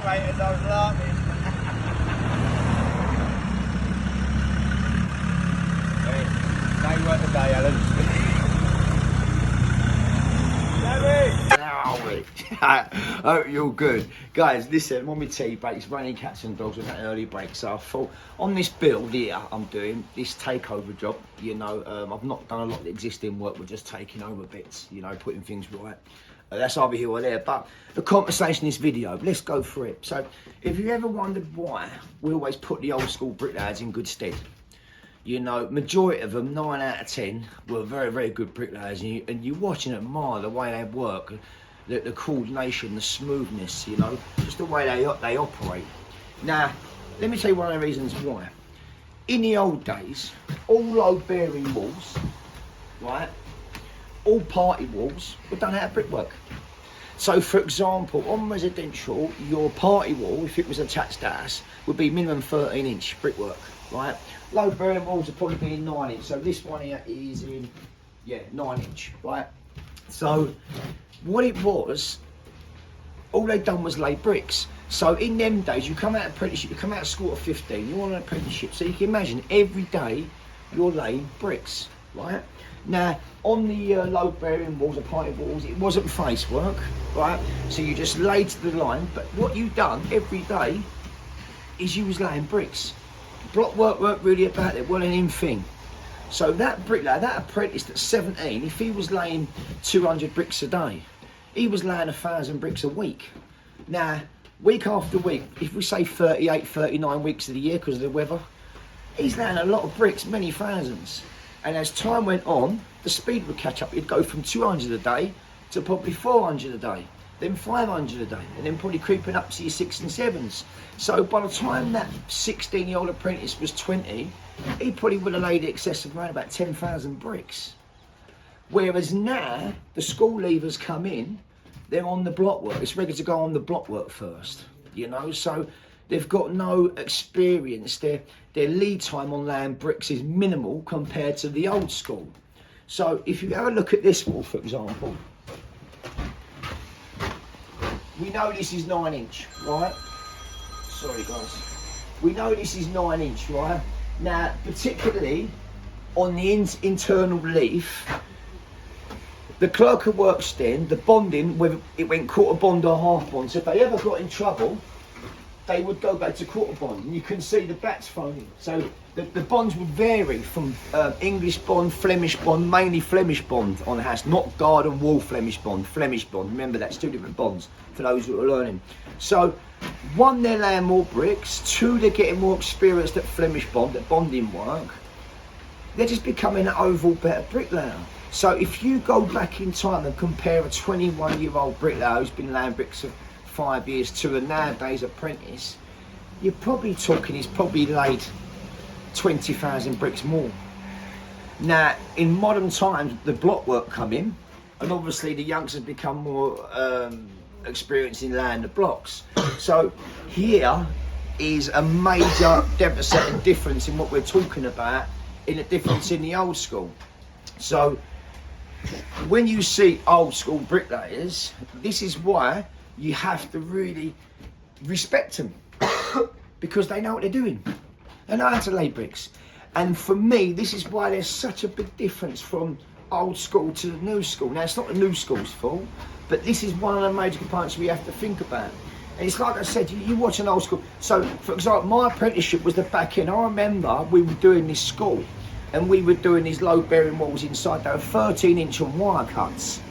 demonstrators, I was laughing. Day work the day, Alan. How are we? I hope you're all good. Guys, listen, on my tea break, it's raining cats and dogs with that early break, so I thought on this build here I'm doing, this takeover job, you know, I've not done a lot of existing work, we're just taking over bits, you know, putting things right. That's either here or there, but the conversation in this video, let's go through it. So, if you ever wondered why we always put the old school bricklayers in good stead, you know, majority of them, 9 out of 10, were very, very good bricklayers, and you watch and admire the way they work, the coordination, the smoothness, you know, just the way they operate. Now, let me tell you one of the reasons why. In the old days, all load-bearing walls, right, all party walls were done out of brickwork. So, for example, on residential, your party wall, if it was attached to us, would be minimum 13-inch brickwork, right? Load bearing walls would probably be in 9-inch. So this one here is in, 9-inch, right? So what it was, all they'd done was lay bricks. So in them days, you come out of apprenticeship, you come out of school at 15, you're on an apprenticeship. So you can imagine every day you're laying bricks, right? Now, on the load-bearing walls, the party walls, it wasn't face work, right? So you just laid to the line, but what you done every day is you was laying bricks. Block work weren't really about it, wasn't an in thing. So that bricklayer, that apprentice at 17, if he was laying 200 bricks a day, he was laying 1,000 bricks a week. Now, week after week, if we say 38, 39 weeks of the year because of the weather, he's laying a lot of bricks, many thousands. And as time went on, the speed would catch up. It'd go from 200 a day to probably 400 a day, then 500 a day, and then probably creeping up to your 6s and 7s. So by the time that 16-year-old apprentice was 20, he probably would have laid in excess of around about 10,000 bricks. Whereas now, the school leavers come in, they're on the block work. It's ready to go on the block work first, you know, so they've got no experience. Their lead time on laying bricks is minimal compared to the old school. So if you have a look at this wall, for example, we know this is 9-inch, right? Sorry guys. We know this is 9-inch, right? Now, particularly on the internal leaf, the clerk of works then, the bonding, whether it went quarter bond or half bond, so if they ever got in trouble, they would go back to quarter bond, and you can see the bats foaming. So the bonds would vary from English bond, Flemish bond, mainly Flemish bond on the house, not garden wall Flemish bond, Flemish bond. Remember, that's two different bonds for those who are learning. So, one, they're laying more bricks. Two, they're getting more experienced at Flemish bond, at bonding work. They're just becoming an overall better bricklayer. So if you go back in time and compare a 21-year-old bricklayer who's been laying bricks for 5 years to a nowadays apprentice, you're probably talking he's probably laid 20,000 bricks more. Now, in modern times, the block work come in, and obviously the youngsters become more experienced in laying the blocks. So here is a major devastating difference in what we're talking about, in the difference in the old school. So when you see old school bricklayers, this is why you have to really respect them because they know what they're doing. They know how to lay bricks. And for me, this is why there's such a big difference from old school to the new school. Now, it's not the new school's fault, but this is one of the major components we have to think about. And it's like I said, you watch an old school. So, for example, my apprenticeship was the back end. I remember we were doing this school, and we were doing these load-bearing walls inside. They were 13-inch on wire cuts.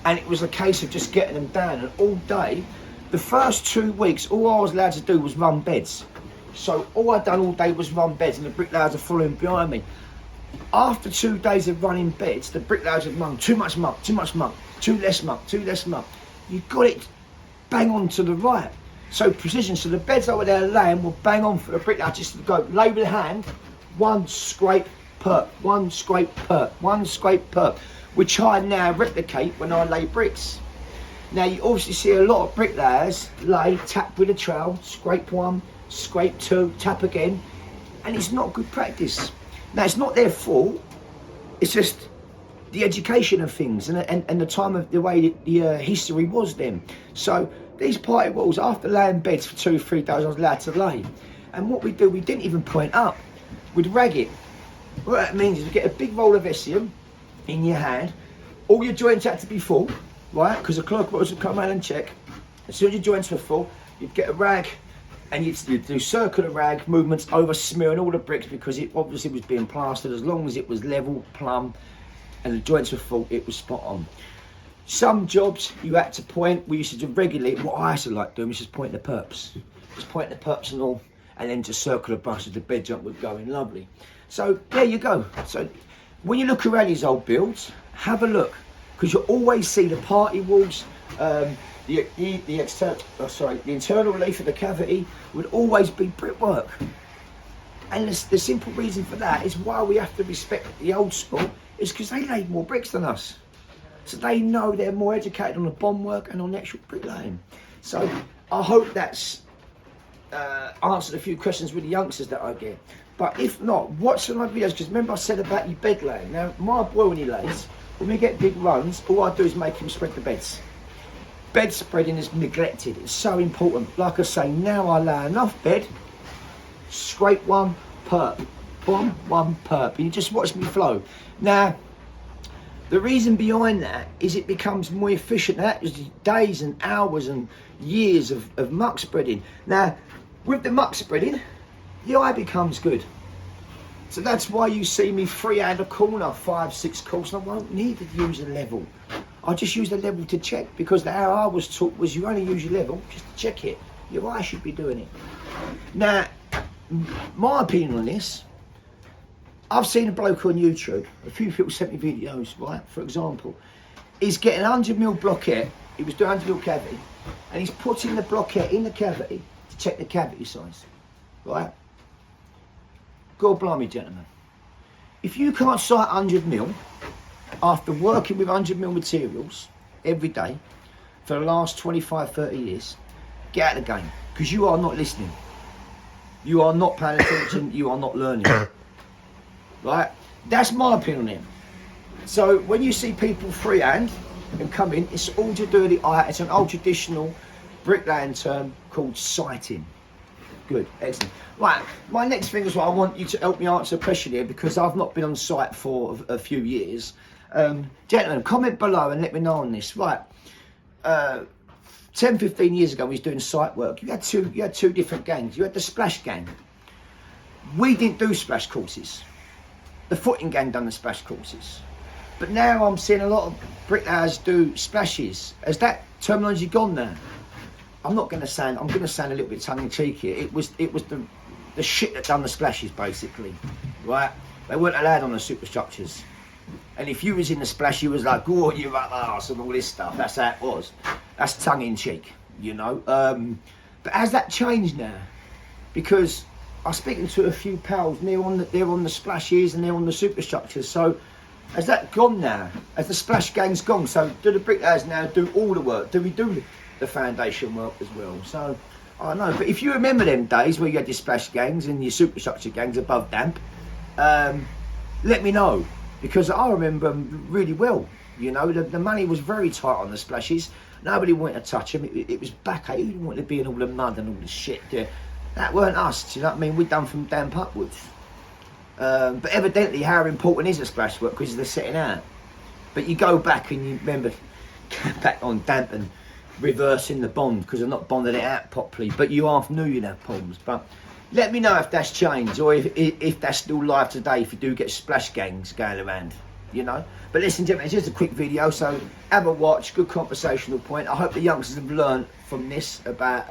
And it was a case of just getting them down. And all day, the first 2 weeks, all I was allowed to do was run beds. So all I'd done all day was run beds, and the bricklayers are following behind me. After 2 days of running beds, the bricklayers had run too much muck, too less muck, too less muck. You got it bang on to the right. So precision. So the beds over there laying were bang on for the bricklayer just to go lay with the hand, one scrape, perk, one scrape, perk, one scrape, perk, which I now replicate when I lay bricks. Now you obviously see a lot of bricklayers lay, tap with a trowel, scrape one, scrape two, tap again, and it's not good practice. Now it's not their fault, it's just the education of things and the time of the way the history was then. So These party walls, after laying beds for 2 or 3 days, I was allowed to lay. And what we do, we didn't even point up. We'd rag it. What that means is you get a big roll of Essium in your hand. All your joints had to be full, right? Because the clerk would come around and check. As soon as your joints were full, you'd get a rag and you'd do circular rag movements over smearing all the bricks, because it obviously was being plastered. As long as it was level, plumb, and the joints were full, it was spot on. Some jobs you had to point. We used to do regularly. What I used to like doing was just point the perps. Just point the perps and all, and then just circular brushes, the bed jump would go in lovely. So there you go. So when you look around these old builds, have a look, because you'll always see the party walls, the internal relief of the cavity would always be brickwork. And the simple reason for that is why we have to respect the old school, is because they laid more bricks than us. So they know, they're more educated on the bond work and on the actual bricklaying. So I hope that's answered a few questions with the youngsters that I get. But if not, watch some of my videos, because remember I said about your bed laying. Now, my boy, when he lays, when we get big runs, all I do is make him spread the beds. Bed spreading is neglected. It's so important. Like I say, now I lay enough bed, scrape one perp, boom, one perp, and you just watch me flow. Now, the reason behind that is it becomes more efficient. That is days and hours and years of muck spreading. Now, with the muck spreading, the eye becomes good. So that's why you see me freehand a corner, 5, 6 course, and I won't need to use a level. I just use the level to check, because how I was taught was you only use your level just to check it. Your eye should be doing it. Now, my opinion on this, I've seen a bloke on YouTube, a few people sent me videos, right? For example, he's getting 100mm blockette, he was doing 100mm cavity, and he's putting the blockette in the cavity to check the cavity size, right? God blimey, gentlemen. If you can't sight 100mm after working with 100mm materials every day for the last 25, 30 years, get out of the game, because you are not listening. You are not paying attention, you are not learning. Right? That's my opinion on it. So when you see people freehand and come in, it's all to do with the eye. It's an old traditional bricklaying term called sighting. Good, excellent. Right, my next thing is what I want you to help me answer a question here, because I've not been on site for a few years. Gentlemen, comment below and let me know on this. Right, 10, 15 years ago, we was doing site work. You had two different gangs. You had the splash gang. We didn't do splash courses. The footing gang done the splash courses. But now I'm seeing a lot of bricklayers do splashes. Has that terminology gone now? I'm going to sound a little bit tongue-in-cheek here. It was the shit that done the splashes, basically, right? They weren't allowed on the superstructures. And if you was in the splash, you was like, oh, you're up arse and all this stuff. That's how it was. That's tongue-in-cheek, you know. But has that changed now? Because I'm speaking to a few pals, and they're on the splashes and they're on the superstructures. So has that gone now? Has the splash gang's gone? So do the bricklayers now do all the work? Do we do the foundation work as well? So I don't know. But if you remember them days where you had your splash gangs and your superstructure gangs above damp, let me know, because I remember them really well. You know, the money was very tight on the splashes. Nobody wanted to touch them. It was backache. You didn't want to be in all the mud and all the shit there. That weren't us, do you know what I mean? We'd done from damp upwards. But evidently, how important is the splash work? Because they're setting out. But you go back and you remember back on damp and reversing the bond, because they're not bonded it out properly. But you half knew you'd have problems. But let me know if that's changed, or if that's still live today, if you do get splash gangs going around, you know. But listen, gentlemen, it's just a quick video, so have a watch, good conversational point. I hope the youngsters have learned from this about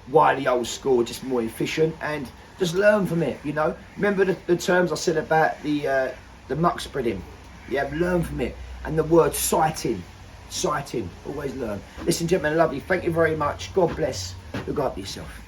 why the old school are just more efficient, and just learn from it, you know. Remember the terms I said about the muck spreading? Yeah, learn from it. And the word sighting, always learn. Listen, gentlemen, lovely, thank you very much. God bless. Look after yourself.